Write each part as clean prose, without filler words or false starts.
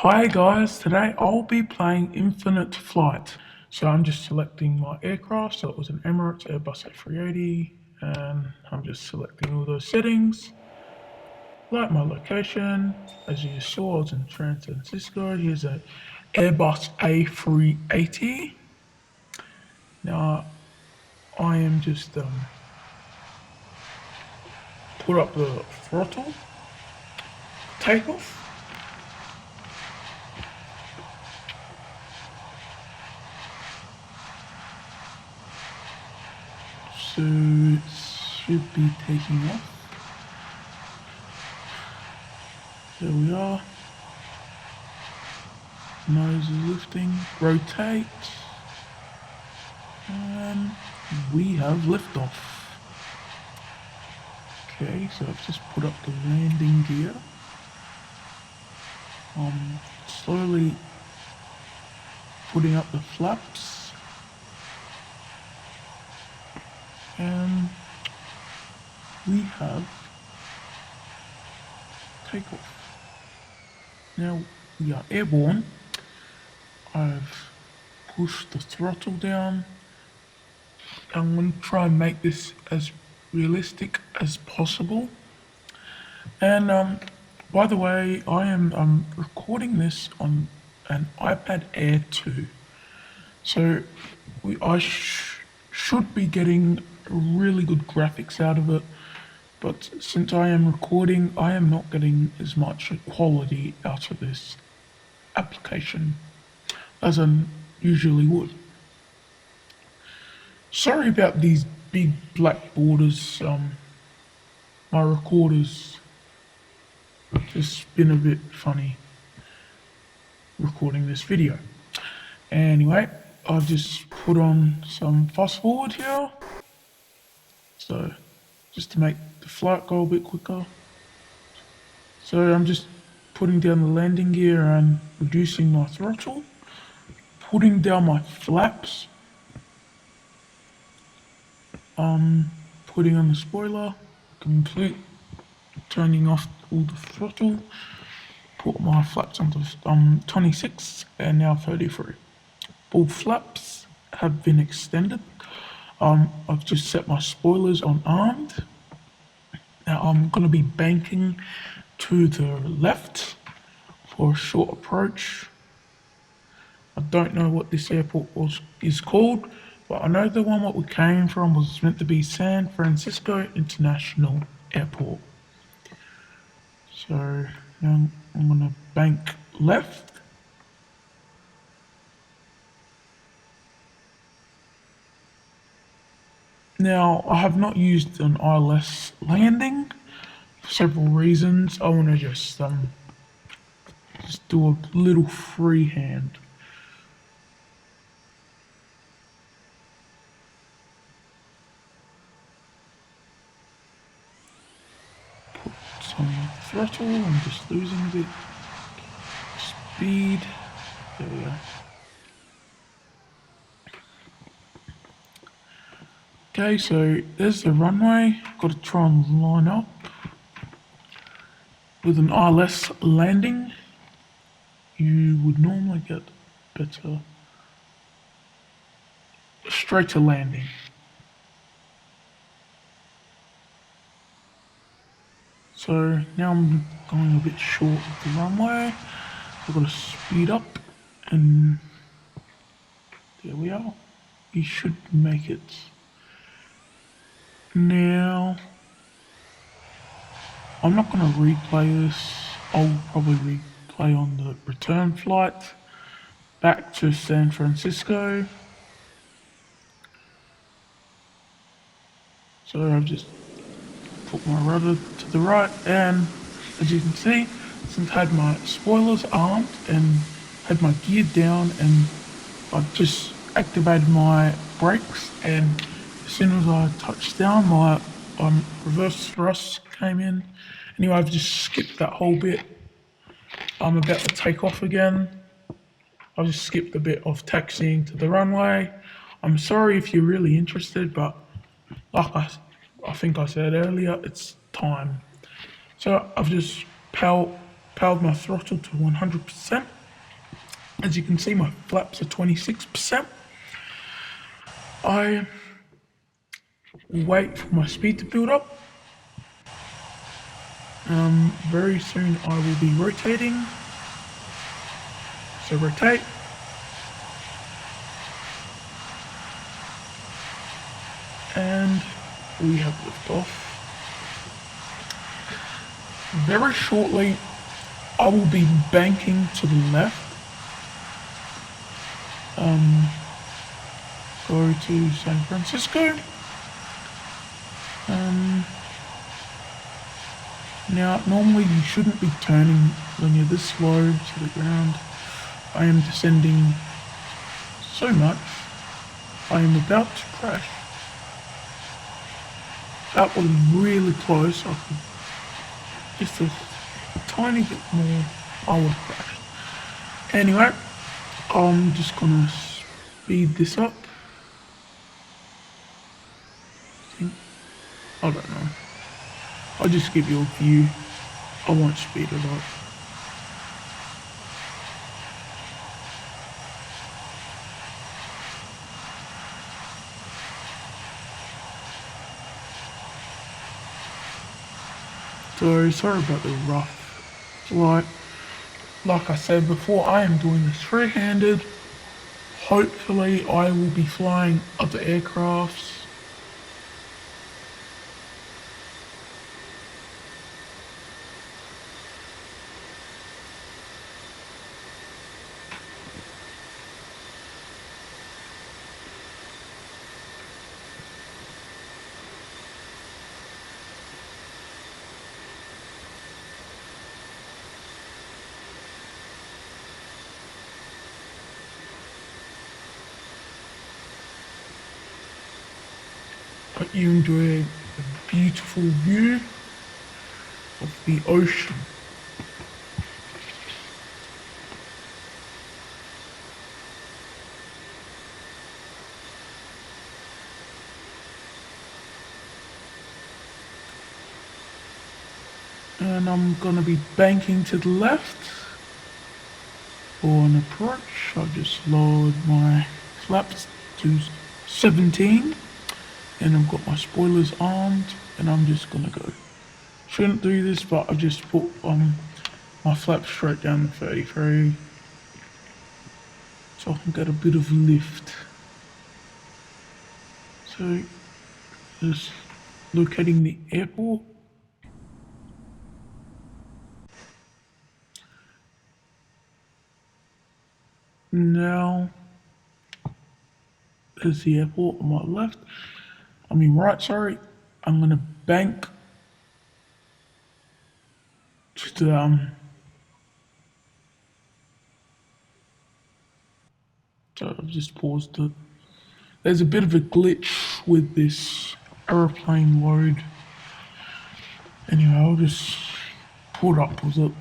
Hi guys, today I'll be playing Infinite Flight. So I'm just selecting my aircraft, so it was an Emirates Airbus A380, and I'm just selecting all those settings, like my location. As you saw, I was in San Francisco. Here's an Airbus A380. Now I am just put up the throttle, takeoff. So it should be taking off. There we are. Nose is lifting, rotate, and we have liftoff. Okay, so I've just put up the landing gear. Slowly putting up the flaps, and we have takeoff. Now we are airborne. I've pushed the throttle down. I'm going to try and make this as realistic as possible. And by the way, I am recording this on an iPad Air 2. So I should be getting really good graphics out of it, but since I am recording, I am not getting as much quality out of this application as I usually would. Sorry about these big black borders. My recorder's just been a bit funny recording this video. Anyway, I've just put on some fast forward here. So, just to make the flight go a bit quicker. So I'm just putting down the landing gear and reducing my throttle. Putting down my flaps. Putting on the spoiler. Turning off all the throttle. Put my flaps onto 26 and now 33. Both flaps have been extended. I've just set my spoilers on armed. Now I'm going to be banking to the left for a short approach. I don't know what this airport is called, but I know the one what we came from was meant to be San Francisco International Airport. So now I'm going to bank left. Now, I have not used an ILS landing for several reasons. I want to just do a little freehand. Put some throttle, I'm just losing a bit speed. There we go. Okay, so there's the runway. Got to try and line up. With an ILS landing, you would normally get better, straighter landing. So now I'm going a bit short of the runway. I've got to speed up, and there we are. We should make it. Now, I'm not going to replay this. I'll probably replay on the return flight back to San Francisco. So I've just put my rudder to the right, and as you can see, since I had my spoilers armed and had my gear down, and I've just activated my brakes, and as soon as I touched down, my reverse thrust came in. Anyway, I've just skipped that whole bit. I'm about to take off again. I've just skipped the bit of taxiing to the runway. I'm sorry if you're really interested, but like I think I said earlier, it's time. So I've just powered powered my throttle to 100%. As you can see, my flaps are 26%. I wait for my speed to build up. Very soon I will be rotating. So rotate. And we have liftoff. Very shortly, I will be banking to the left. Go to San Francisco. Now, normally you shouldn't be turning when you're this low to the ground. I am descending so much. I am about to crash. That was really close. I could just a tiny bit more, I would crash. Anyway, I'm just gonna speed this up. I don't know. I'll just give you a view. I won't speed it up. So sorry about the rough flight. Like I said before, I am doing this free-handed. Hopefully I will be flying other aircrafts. But you enjoy a beautiful view of the ocean. And I'm gonna be banking to the left for an approach. I just lowered my flaps to 17 and I've got my spoilers armed and I'm just gonna go. Shouldn't do this, but I've just put my flaps straight down to 33 so I can get a bit of lift. So just locating the airport. Now there's the airport on my left. Right, sorry. I'm gonna bank just so I've just paused it. There's a bit of a glitch with this aeroplane load. Anyway, I'll just put up with it.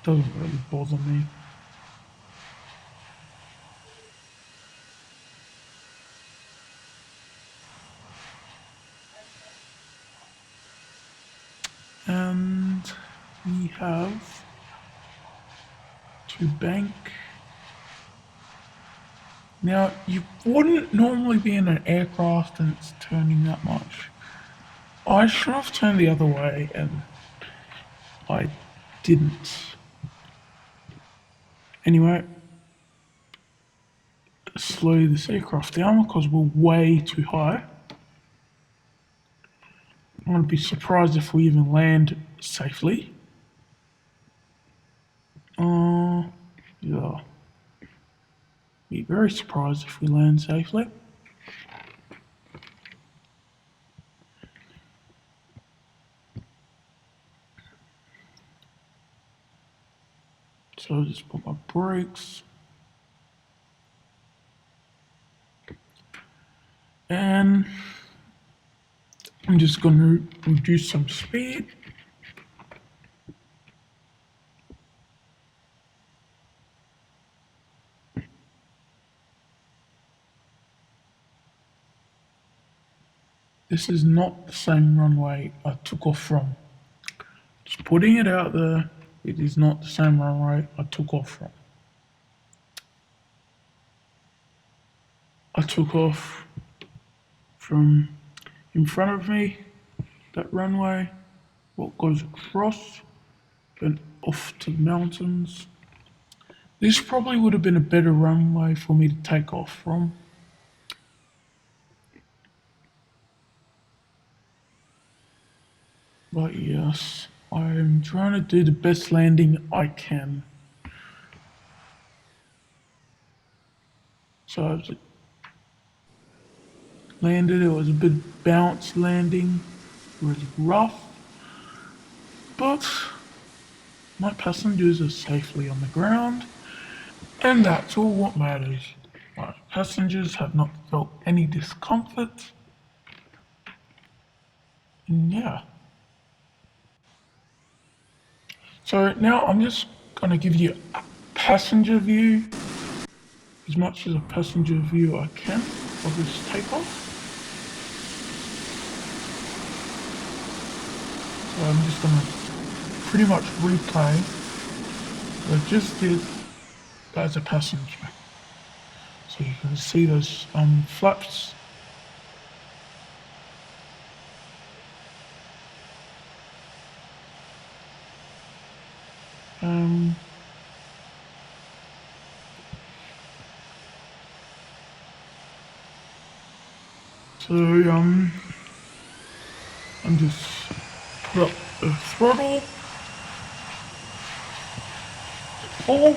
Doesn't really bother me. And we have to bank. Now, you wouldn't normally be in an aircraft and it's turning that much. I should have turned the other way and I didn't. Anyway, slow this aircraft down because we're way too high. I'm gonna be surprised if we even land safely. Yeah. Be very surprised if we land safely. So I'll just put my brakes. And I'm just going to reduce some speed. This is not the same runway I took off from. Just putting it out there. It is not the same runway I took off from. I took off from in front of me, that runway, what goes across, then off to the mountains. This probably would have been a better runway for me to take off from. But yes, I'm trying to do the best landing I can. So I landed, it was a bit bounce landing, it was rough, but my passengers are safely on the ground, and that's all what matters. My passengers have not felt any discomfort, and yeah. So now I'm just gonna give you a passenger view, as much as a passenger view I can of this takeoff. So I'm just gonna pretty much replay what I just did as a passenger. So you can see those flaps. Um, so I'm just put up the throttle, pull,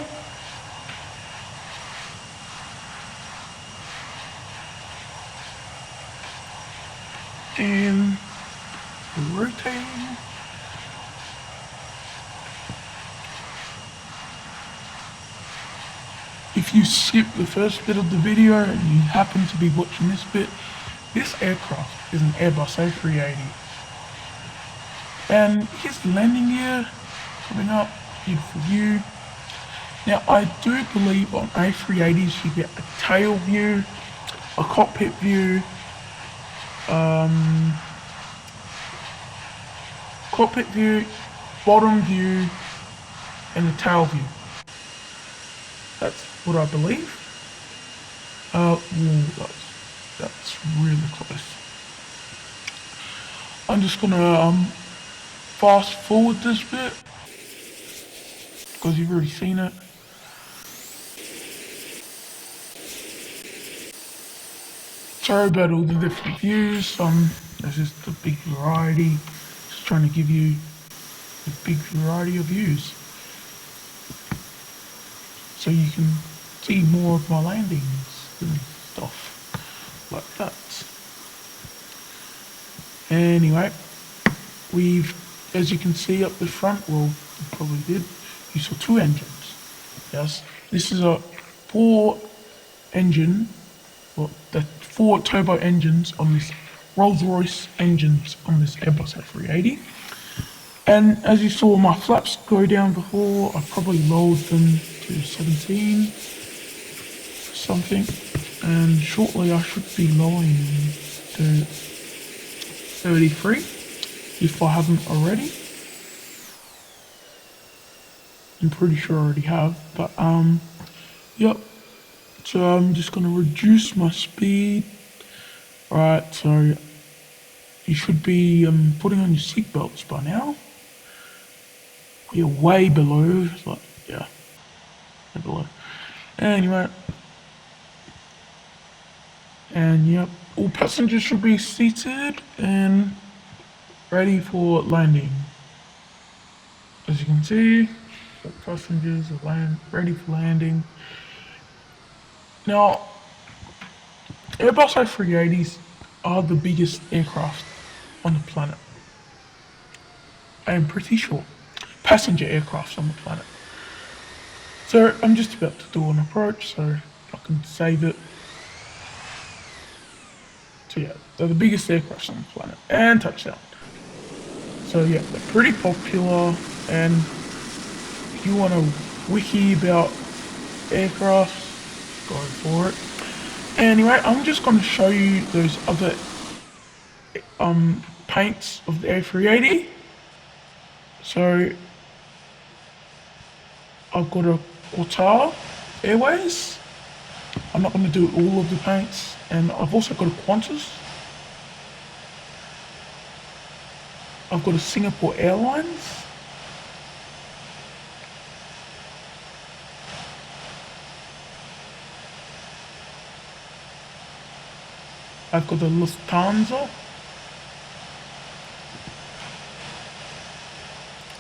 and rotating. If you skip the first bit of the video and you happen to be watching this bit, this aircraft is an Airbus A380. And here's the landing gear coming up, beautiful view. Now I do believe on A380s you get a tail view, a cockpit view, cockpit view, bottom view, and the tail view. That's what I believe. That's really close. I'm just gonna fast forward this bit because you've already seen it. Sorry about all the different views. There's just a big variety. Just trying to give you a big variety of views, so you can see more of my landings and stuff like that. Anyway, as you can see up the front, well, you probably did, you saw two engines. Yes, this is a four engine, well, the four turbo engines on this Rolls-Royce engines on this Airbus A380. And as you saw my flaps go down before, I probably lowered them to 17 something, and shortly I should be lowering them to 33 if I haven't already. I'm pretty sure I already have, but yep. So I'm just gonna reduce my speed. Alright, so you should be putting on your seatbelts by now. We're way below, like, yeah, way below. Anyway, and yep, all passengers should be seated and ready for landing. As you can see, the passengers are ready for landing. Now, Airbus A380s are the biggest aircraft on the planet. I'm pretty sure. Passenger aircraft on the planet. So I'm just about to do an approach so I can save it. So yeah, they're the biggest aircraft on the planet. And touchdown. So yeah, they're pretty popular, and if you want a wiki about aircraft, go for it. Anyway, I'm just going to show you those other paints of the A380. So I've got a Qatar Airways. I'm not going to do all of the paints. And I've also got a Qantas. I've got a Singapore Airlines. I've got the Lufthansa.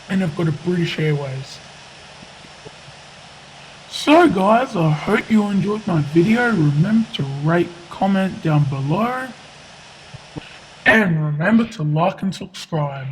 And I've got a British Airways. So guys, I hope you enjoyed my video. Remember to rate, comment down below. And remember to like and subscribe.